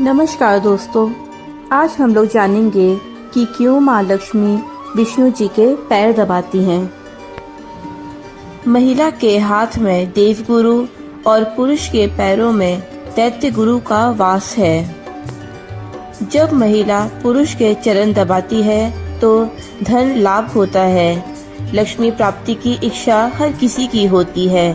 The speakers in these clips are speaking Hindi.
नमस्कार दोस्तों, आज हम लोग जानेंगे कि क्यों माँ लक्ष्मी विष्णु जी के पैर दबाती हैं। महिला के हाथ में देवगुरु और पुरुष के पैरों में दैत्य गुरु का वास है। जब महिला पुरुष के चरण दबाती है तो धन लाभ होता है। लक्ष्मी प्राप्ति की इच्छा हर किसी की होती है।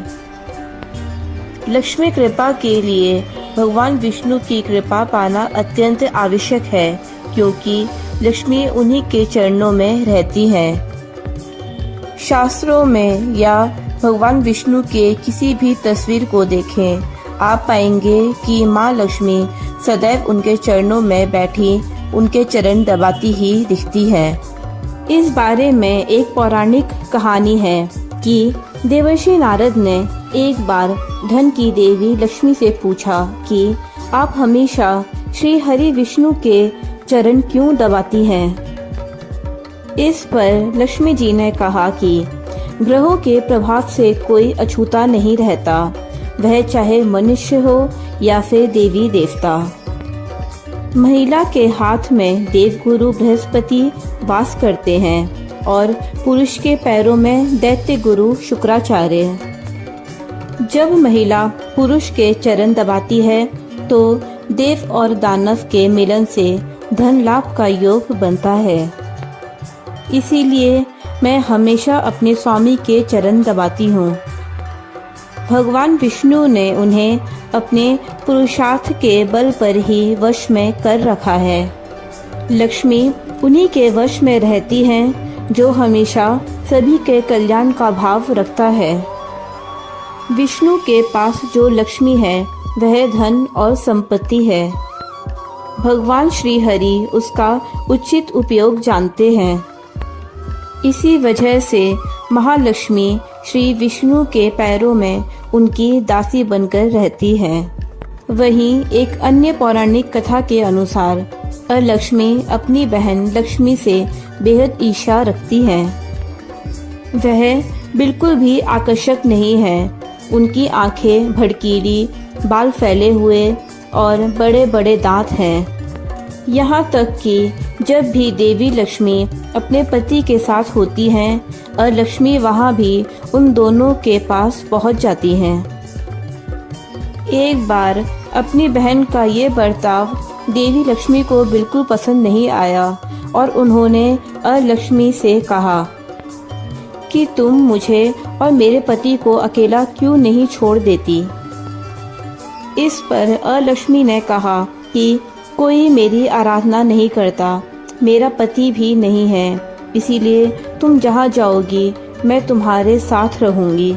लक्ष्मी कृपा के लिए भगवान विष्णु की कृपा पाना अत्यंत आवश्यक है, क्योंकि लक्ष्मी उन्हीं के चरणों में रहती है। शास्त्रों में या भगवान विष्णु के किसी भी तस्वीर को देखें, आप पाएंगे कि माँ लक्ष्मी सदैव उनके चरणों में बैठी उनके चरण दबाती ही दिखती है। इस बारे में एक पौराणिक कहानी है कि देवर्षि नारद ने एक बार धन की देवी लक्ष्मी से पूछा कि आप हमेशा श्री हरि विष्णु के चरण क्यों दबाती हैं। इस पर लक्ष्मी जी ने कहा कि ग्रहों के प्रभाव से कोई अछूता नहीं रहता, वह चाहे मनुष्य हो या फिर देवी देवता। महिला के हाथ में देवगुरु बृहस्पति वास करते हैं और पुरुष के पैरों में दैत्य गुरु शुक्राचार्य। जब महिला पुरुष के चरण दबाती है तो देव और दानव के मिलन से धन लाभ का योग बनता है। इसीलिए मैं हमेशा अपने स्वामी के चरण दबाती हूँ। भगवान विष्णु ने उन्हें अपने पुरुषार्थ के बल पर ही वश में कर रखा है। लक्ष्मी उन्हीं के वश में रहती हैं जो हमेशा सभी के कल्याण का भाव रखता है। विष्णु के पास जो लक्ष्मी है वह धन और संपत्ति है। भगवान श्री हरि उसका उचित उपयोग जानते हैं। इसी वजह से महालक्ष्मी श्री विष्णु के पैरों में उनकी दासी बनकर रहती है। वहीं एक अन्य पौराणिक कथा के अनुसार लक्ष्मी अपनी बहन लक्ष्मी से बेहद ईर्ष्या रखती है। वह बिल्कुल भी आकर्षक नहीं है। उनकी आंखें भड़कीली, बाल फैले हुए और बड़े बड़े दांत हैं। यहाँ तक कि जब भी देवी लक्ष्मी अपने पति के साथ होती हैं और लक्ष्मी वहाँ भी उन दोनों के पास पहुँच जाती हैं। एक बार अपनी बहन का ये बर्ताव देवी लक्ष्मी को बिल्कुल पसंद नहीं आया और उन्होंने लक्ष्मी से कहा कि तुम मुझे और मेरे पति को अकेला क्यों नहीं छोड़ देती। इस पर लक्ष्मी ने कहा कि कोई मेरी आराधना नहीं करता, मेरा पति भी नहीं है, इसीलिए तुम जहाँ जाओगी मैं तुम्हारे साथ रहूंगी।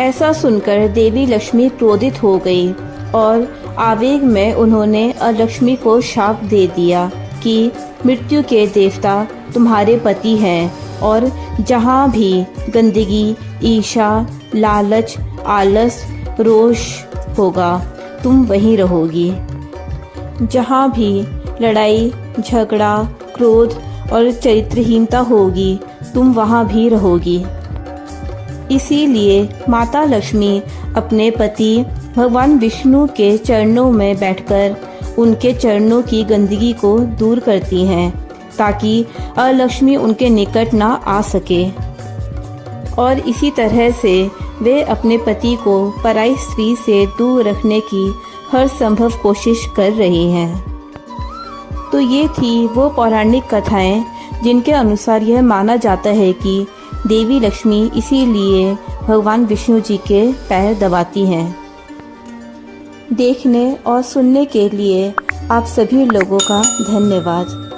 ऐसा सुनकर देवी लक्ष्मी क्रोधित हो गई और आवेग में उन्होंने लक्ष्मी को शाप दे दिया कि मृत्यु के देवता तुम्हारे पति हैं और जहाँ भी गंदगी, ईर्ष्या, लालच, आलस, रोष होगा तुम वहीं रहोगी। जहाँ भी लड़ाई, झगड़ा, क्रोध और चरित्रहीनता होगी तुम वहाँ भी रहोगी। इसीलिए माता लक्ष्मी अपने पति भगवान विष्णु के चरणों में बैठकर उनके चरणों की गंदगी को दूर करती हैं, ताकि लक्ष्मी उनके निकट ना आ सके। और इसी तरह से वे अपने पति को पराई स्त्री से दूर रखने की हर संभव कोशिश कर रही हैं। तो ये थी वो पौराणिक कथाएं जिनके अनुसार यह माना जाता है कि देवी लक्ष्मी इसीलिए भगवान विष्णु जी के पैर दबाती हैं। देखने और सुनने के लिए आप सभी लोगों का धन्यवाद।